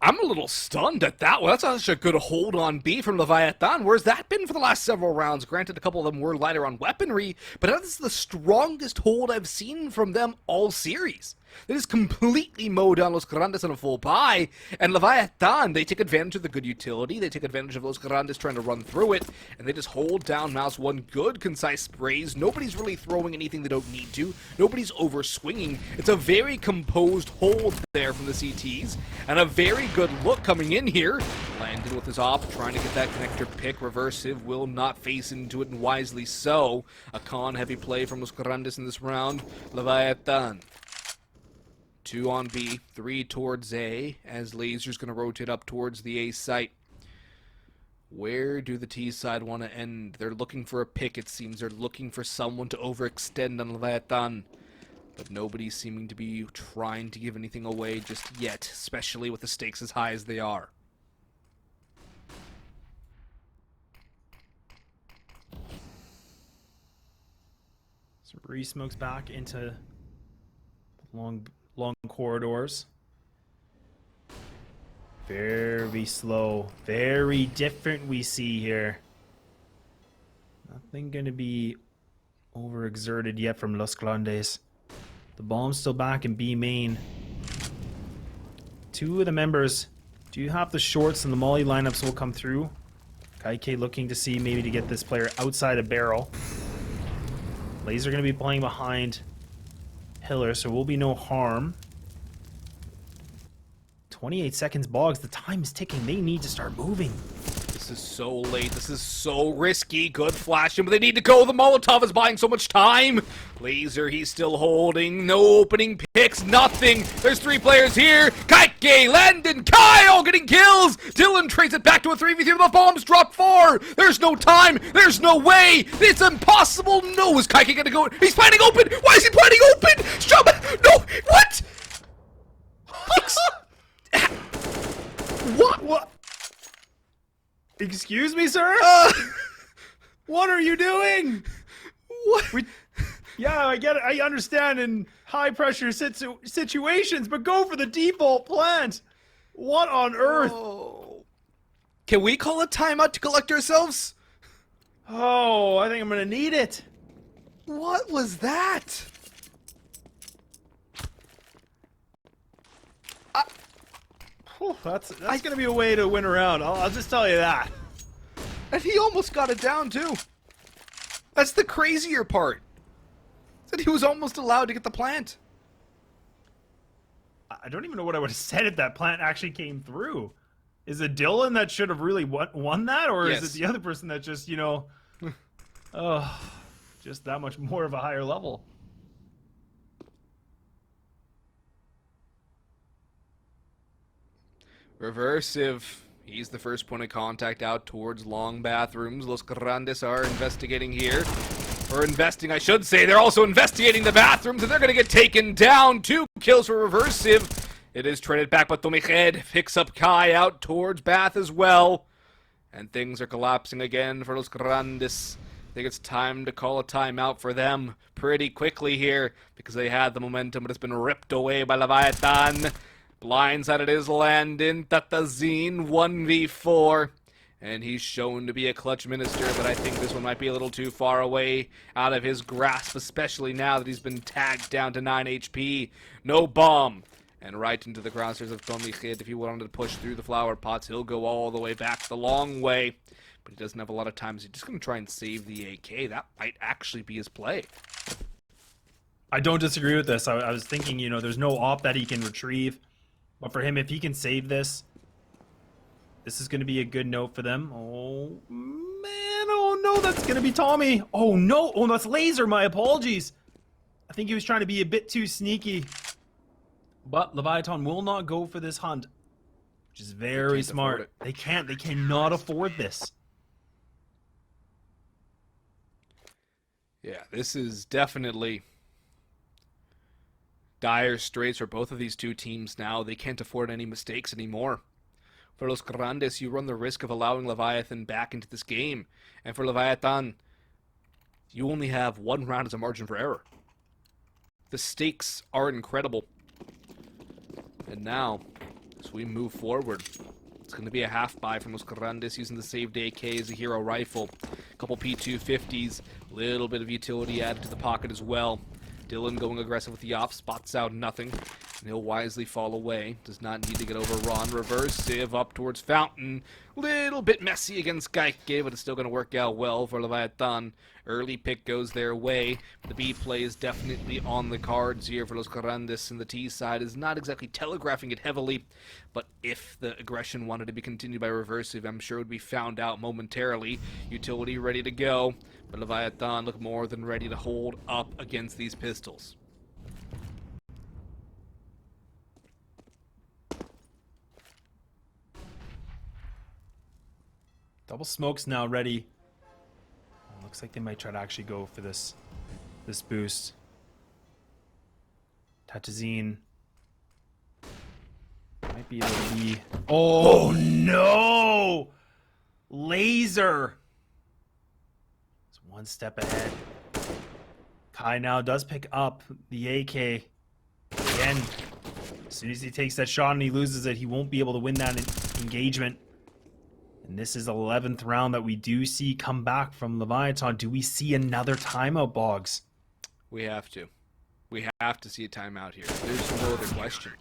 I'm a little stunned at that one. That's such a good hold on B from Leviatan. Where's that been for the last several rounds? Granted, a couple of them were lighter on weaponry, but that is the strongest hold I've seen from them all series. They just completely mow down Los Grandes in a full buy, and Leviatan, they take advantage of the good utility, they take advantage of Los Grandes trying to run through it, and they just hold down Mouse 1 good, concise sprays. Nobody's really throwing anything they don't need to. Nobody's over swinging. It's a very composed hold there from the CTs, and a very good look coming in here. Landon with his op, trying to get that connector pick. Reversive will not face into it, and wisely so. A con-heavy play from Los Grandes in this round. Leviatan. 2 on B, 3 towards A, as Laser's going to rotate up towards the A site. Where do the T side want to end? They're looking for a pick, it seems. They're looking for someone to overextend on Leviatan. But nobody's seeming to be trying to give anything away just yet, especially with the stakes as high as they are. So re-smokes back into long corridors. Very slow. Very different we see here. Nothing gonna be overexerted yet from Los Grandes. The bomb's still back in B main. 2 of the members do have the shorts, and the molly lineups will come through. Kaike looking to see maybe to get this player outside a barrel. Laser gonna be playing behind pillar, so will be no harm. 28 seconds, Boggs. The time is ticking. They need to start moving. This This is so late. This is so risky. Good flashing, but they need to go. The Molotov is buying so much time. Laser, he's still holding. No opening picks, nothing. There's 3 players here. Kaike, Landon, Kyle getting kills. Dylan trades it back to a 3v3. The bombs drop 4. There's no time. There's no way. It's impossible. No, is Kaike gonna go? He's planting open. Why is he planting open? Stop. No. What? What? Excuse me, sir? What are you doing? What? Yeah, I get it. I understand in high pressure situations, but go for the default plant. What on earth? Oh. Can we call a timeout to collect ourselves? Oh, I think I'm gonna need it. What was that? Whew, that's gonna be a way to win around. I'll just tell you that. And he almost got it down too. That's the crazier part. That he was almost allowed to get the plant. I don't even know what I would have said if that plant actually came through. Is it Dylan that should have really won that, or Yes. is it the other person that just, just that much more of a higher level? Reversive. He's the first point of contact out towards long bathrooms. Los Grandes are investigating here. Or investing, I should say. They're also investigating the bathrooms, and they're going to get taken down. 2 kills for Reversive. It is traded back, but Tomiched picks up Kai out towards Bath as well. And things are collapsing again for Los Grandes. I think it's time to call a timeout for them pretty quickly here, because they had the momentum, but it's been ripped away by Leviatan. Blindsided is Landon. Tatazine 1v4. And he's shown to be a clutch minister, but I think this one might be a little too far away out of his grasp, especially now that he's been tagged down to 9 HP. No bomb. And right into the crosshairs of Tomiched. If he wanted to push through the flower pots, he'll go all the way back the long way. But he doesn't have a lot of time, so he's just going to try and save the AK. That might actually be his play. I don't disagree with this. I was thinking, there's no op that he can retrieve. But for him, if he can save this, this is going to be a good note for them. Oh, man. Oh, no. That's going to be Tommy. Oh, no. Oh, that's Laser. My apologies. I think he was trying to be a bit too sneaky. But Leviatan will not go for this hunt, which is very smart. They can't. They cannot afford this. Yeah, this is definitely dire straits for both of these two teams now. They can't afford any mistakes anymore. For Los Grandes, you run the risk of allowing Leviathan back into this game. And for Leviathan, you only have 1 round as a margin for error. The stakes are incredible. And now, as we move forward, it's going to be a half buy from Los Grandes using the saved AK as a hero rifle. A couple P250s, little bit of utility added to the pocket as well. Dylan going aggressive with the op, spots out nothing, and he'll wisely fall away. Does not need to get overrun. Reversive up towards Fountain. Little bit messy against Gaike, but it's still going to work out well for Leviathan. Early pick goes their way. The B play is definitely on the cards here for Los Grandes, and the T side is not exactly telegraphing it heavily, but if the aggression wanted to be continued by Reversive, I'm sure it would be found out momentarily. Utility ready to go, but Leviathan look more than ready to hold up against these pistols. Double smoke's now ready. Oh, looks like they might try to actually go for this boost. Tatazine might be able to be. Oh no! Laser. It's 1 step ahead. Kai now does pick up the AK. Again, as soon as he takes that shot and he loses it, he won't be able to win that engagement. And this is 11th round that we do see come back from Leviatan. Do we see another timeout, Boggs? We have to. We have to see a timeout here. There's no other question.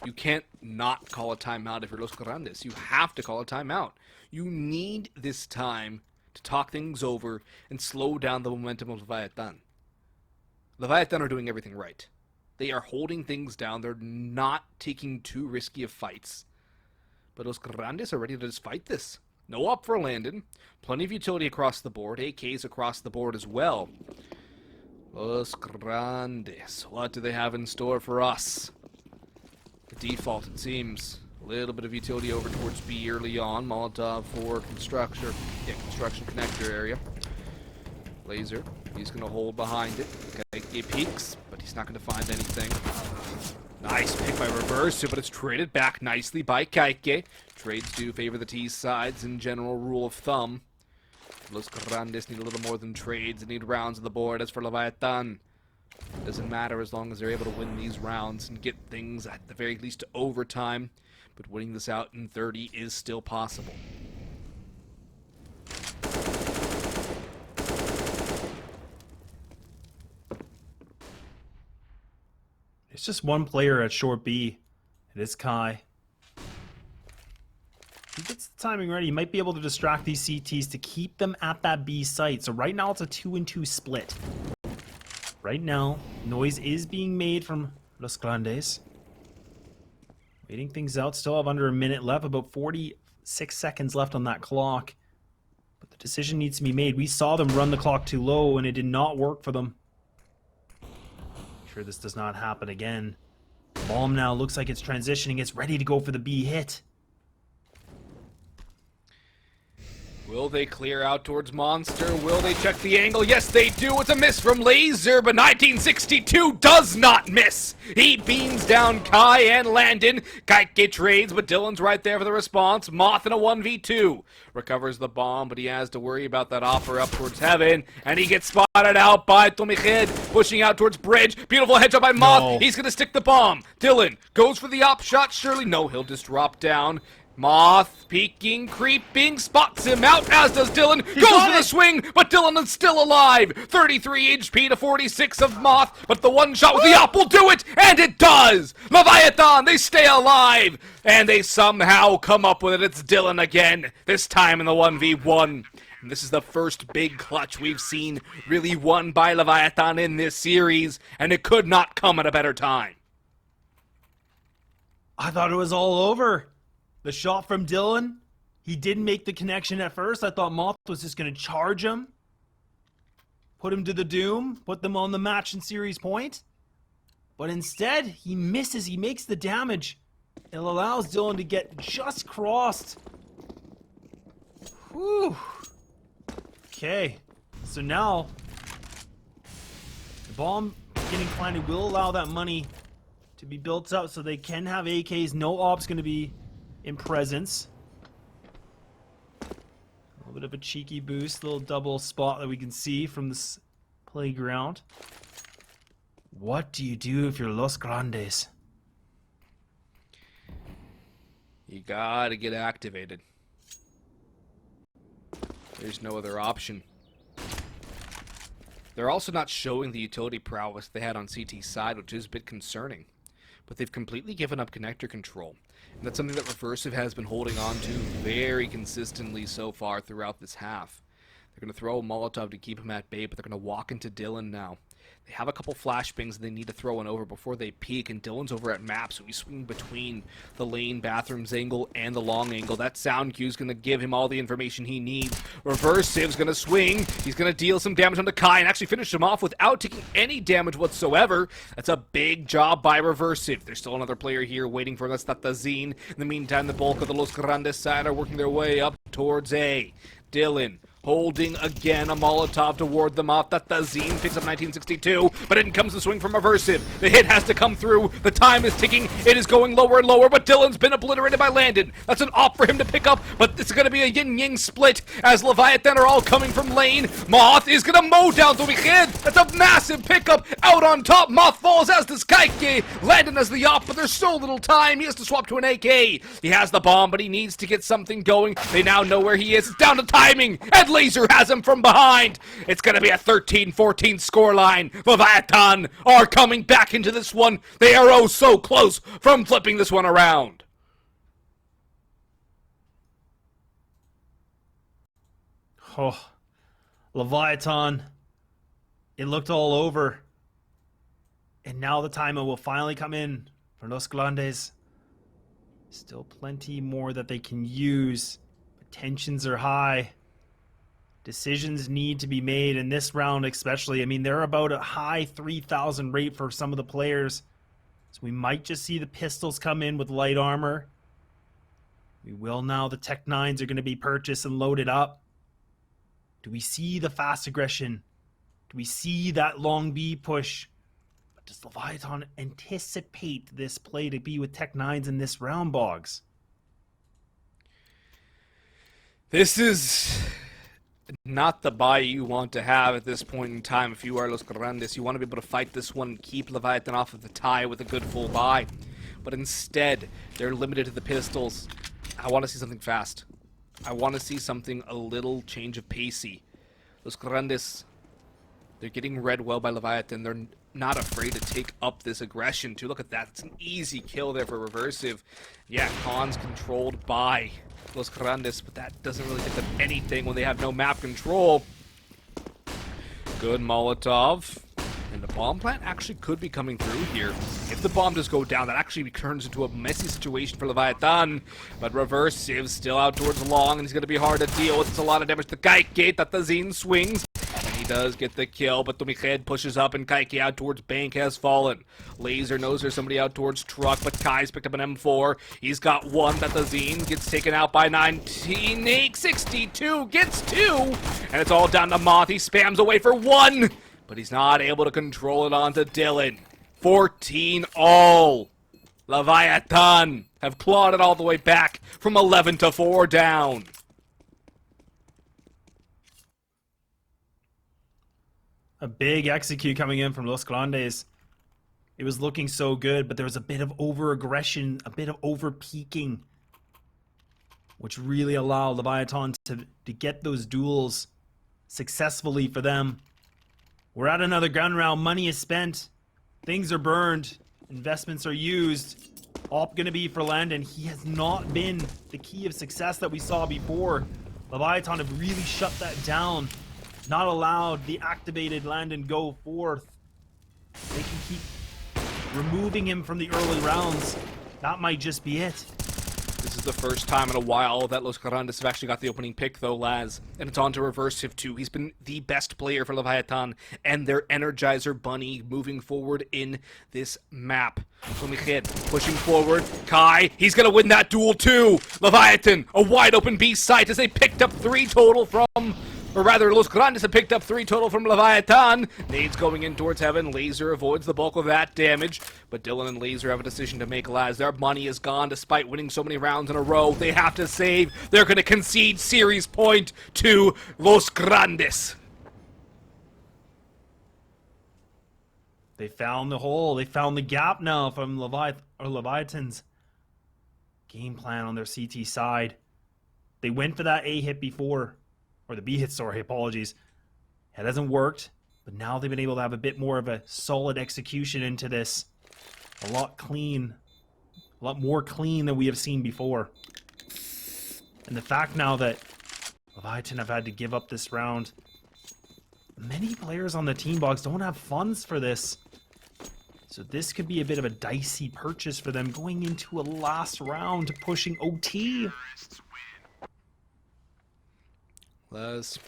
You can't not call a timeout if you're Los Grandes. You have to call a timeout. You need this time to talk things over and slow down the momentum of Leviathan. Leviathan are doing everything right. They are holding things down. They're not taking too risky of fights. But Los Grandes are ready to just fight this. No up for Landon. Plenty of utility across the board. AKs across the board as well. Los Grandes. What do they have in store for us? The default, it seems. A little bit of utility over towards B early on. Molotov for construction connector area. Laser. He's going to hold behind it. Okay, he peeks, but he's not going to find anything. Nice pick by Reverse, but it's traded back nicely by Kaike. Trades do favor the T sides in general rule of thumb. Los Grandes need a little more than trades. They need rounds on the board. As for Leviatan, doesn't matter as long as they're able to win these rounds and get things at the very least to overtime. But winning this out in 30 is still possible. It's just one player at short B. It is Kai. If he gets the timing right, he might be able to distract these CTs to keep them at that B site. So right now it's a 2-2 split. Right now, noise is being made from Los Grandes. Waiting things out. Still have under a minute left. About 46 seconds left on that clock. But the decision needs to be made. We saw them run the clock too low and it did not work for them. Sure this does not happen again. Bomb now looks like it's transitioning. It's ready to go for the B hit. Will they clear out towards Monster? Will they check the angle? Yes, they do. It's a miss from Laser, but 1962 does not miss. He beams down Kai and Landon. Kaike trades, but Dylan's right there for the response. Moth in a 1v2. Recovers the bomb, but he has to worry about that offer up towards heaven, and he gets spotted out by Tomiched, pushing out towards Bridge. Beautiful headshot by Moth. No. He's going to stick the bomb. Dylan goes for the op shot. Surely no, he'll just drop down. Moth, peeking, creeping, spots him out, as does Dylan. Goes for the swing, but Dylan is still alive. 33 HP to 46 of Moth, but the one shot with the op will do it, and it does! Leviathan, they stay alive, and they somehow come up with it. It's Dylan again, this time in the 1v1. And this is the first big clutch we've seen really won by Leviathan in this series, and it could not come at a better time. I thought it was all over. The shot from Dylan, he didn't make the connection at first. I thought Moth was just going to charge him, put him to the doom, put them on the match and series point. But instead, he misses. He makes the damage. It allows Dylan to get just crossed. Whew. Okay, so now the bomb getting planted will allow that money to be built up so they can have AKs. No op's going to be in presence. A little bit of a cheeky boost, little double spot that we can see from this playground. What do you do if you're Los Grandes? You gotta get activated. There's no other option. They're also not showing the utility prowess they had on CT's side, which is a bit concerning. But they've completely given up connector control. And that's something that Reversive has been holding on to very consistently so far throughout this half. They're going to throw a Molotov to keep him at bay, but they're going to walk into Dylan now. They have a couple flashbangs they need to throw one over before they peek, and Dylan's over at map, so he's swinging between the lane bathrooms angle and the long angle. That sound cue is going to give him all the information he needs. Reversive's going to swing. He's going to deal some damage onto Kai and actually finish him off without taking any damage whatsoever. That's a big job by Reversive. There's still another player here waiting for us. That's the Zine. In the meantime, the bulk of the Los Grandes side are working their way up towards A. Dylan holding again a Molotov to ward them off. That the Zine picks up 1962, but in comes the swing from Reversive. The hit has to come through. The time is ticking. It is going lower and lower, but Dylan's been obliterated by Landon. That's an op for him to pick up, but it's going to be a yin-yang split as Leviathan are all coming from lane. Moth is going to mow down Tomiched. That's a massive pickup out on top. Moth falls as does Kaike. Landon has the op, but there's so little time. He has to swap to an AK. He has the bomb, but he needs to get something going. They now know where he is. It's down to timing, and Laser has him from behind. It's going to be a 13-14 scoreline. Leviathan are coming back into this one. They are oh so close from flipping this one around. Oh, Leviathan. It looked all over. And now the timer will finally come in for Los Grandes. Still plenty more that they can use. Tensions are high. Decisions need to be made in this round especially. I mean, they're about a high 3,000 rate for some of the players. So we might just see the pistols come in with light armor. We will now. The Tech 9s are going to be purchased and loaded up. Do we see the fast aggression? Do we see that long B push? But does Leviatan anticipate this play to be with Tech 9s in this round, Boggs? This is not the buy you want to have at this point in time. If you are Los Grandes, you want to be able to fight this one and keep Leviatan off of the tie with a good full buy. But instead, they're limited to the pistols. I want to see something fast. I want to see something a little change of pacey. Los Grandes, they're getting read well by Leviatan. They're not afraid to take up this aggression too. Look at that. It's an easy kill there for Reversive. Yeah, Khan's controlled by Los Grandes, but that doesn't really get them anything when they have no map control. Good Molotov. And the bomb plant actually could be coming through here. If the bomb does go down, that actually turns into a messy situation for Leviatan. But Reversive still out towards long, and he's going to be hard to deal with. It's a lot of damage to Kaike. Tatazin swings. And he does get the kill, but Tumikhed pushes up, and Kaike out towards Bank has fallen. Laser knows there's somebody out towards Truck, but Kai's picked up an M4. He's got one. Tatazin gets taken out by 19. 862 gets two. And it's all down to Moth. He spams away for one. But he's not able to control it onto Dylan. 14 all. Leviatan have clawed it all the way back from 11 to 4 down. A big execute coming in from Los Grandes. It was looking so good, but there was a bit of over-aggression, a bit of over-peaking, which really allowed Leviatan to get those duels successfully for them. We're at another gun round. Money is spent. Things are burned. Investments are used. All going to be for Landon. He has not been the key of success that we saw before. Leviatan have really shut that down. Not allowed the activated Landon go forth. They can keep removing him from the early rounds. That might just be it. This is the first time in a while that Los Grandes have actually got the opening pick, though, Laz. And it's on to Reversive, too. He's been the best player for Leviatan and their Energizer Bunny moving forward in this map. Tumikhed pushing forward. Kai, he's going to win that duel, too. Leviatan, a wide open B site as they picked up 3 total from... Or rather, Los Grandes have picked up 3 total from Leviatan. Nades going in towards Heaven. Laser avoids the bulk of that damage. But Dylan and Laser have a decision to make, Laz. Their money is gone despite winning so many rounds in a row. They have to save. They're going to concede series point to Los Grandes. They found the hole. They found the gap now from Leviatan's game plan on their CT side. They went for that A hit before. Or the B hit, sorry, apologies. It hasn't worked, but now they've been able to have a bit more of a solid execution into this. A lot more clean than we have seen before. And the fact now that Leviatan have had to give up this round, many players on the team box don't have funds for this. So this could be a bit of a dicey purchase for them going into a last round pushing OT. Les.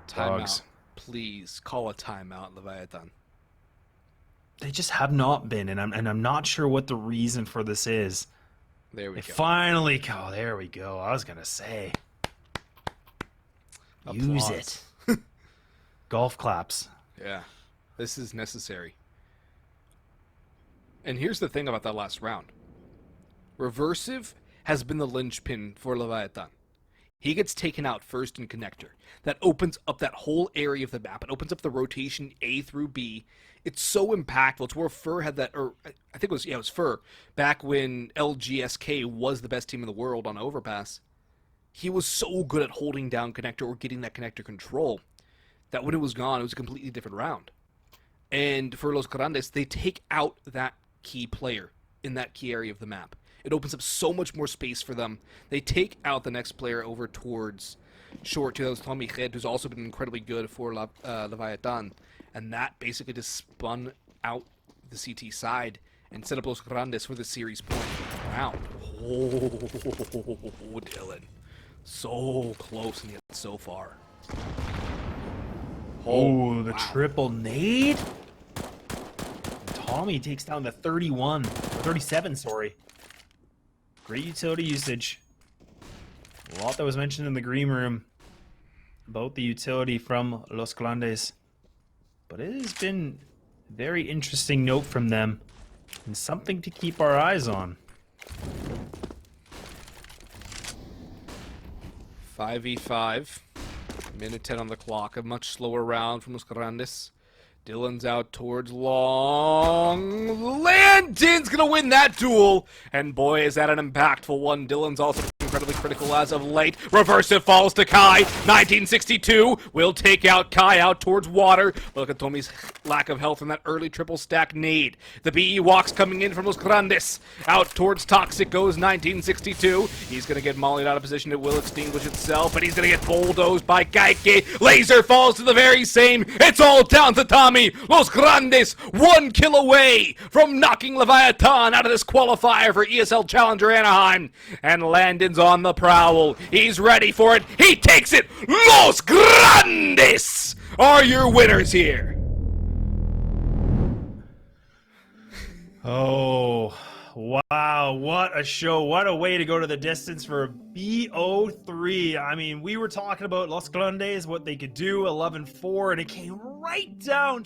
Timeout. Please call a timeout, Leviatan. They just have not been, and I'm not sure what the reason for this is. There we go. Finally, oh, there we go. I was gonna say, applause. Use it. Golf claps. Yeah, this is necessary. And here's the thing about that last round. Reversive has been the linchpin for Leviatan. He gets taken out first in connector. That opens up that whole area of the map. It opens up the rotation A through B. It's so impactful. It's where Fur had that, or I think it was Fur, back when LGSK was the best team in the world on Overpass. He was so good at holding down connector or getting that connector control that when it was gone, it was a completely different round. And for Los Grandes, they take out that key player in that key area of the map. It opens up so much more space for them. They take out the next player over towards short, to Tumikhed, who's also been incredibly good for Leviatan. And that basically just spun out the CT side and set up Los Grandes for the series point round. Oh, Dylan. So close and yet so far. Oh, the wow. triple nade? Tommy takes down the 31, or 37, sorry. Great utility usage. A lot that was mentioned in the green room about the utility from Los Grandes. But it has been a very interesting note from them, and something to keep our eyes on. 5v5. Minute 10 on the clock. A much slower round from Los Grandes. Dylan's out towards long. Landon's gonna win that duel. And boy, is that an impactful one. Dylan's also incredibly critical as of late. Reverse it falls to Kai. 1962 will take out Kai out towards water. Look at Tommy's lack of health in that early triple stack nade. The BE walks coming in from Los Grandes. Out towards Toxic goes 1962. He's gonna get mollied out of position. It will extinguish itself, but he's gonna get bulldozed by Gaike. Laser falls to the very same. It's all down to Tommy. Los Grandes 1 kill away from knocking Leviatan out of this qualifier for ESL Challenger Anaheim. And Landon's on the prowl. He's ready for it. He takes it. Los Grandes are your winners here. Oh, wow. What a show. What a way to go to the distance for BO3. I mean, we were talking about Los Grandes, what they could do, 11-4, and it came right down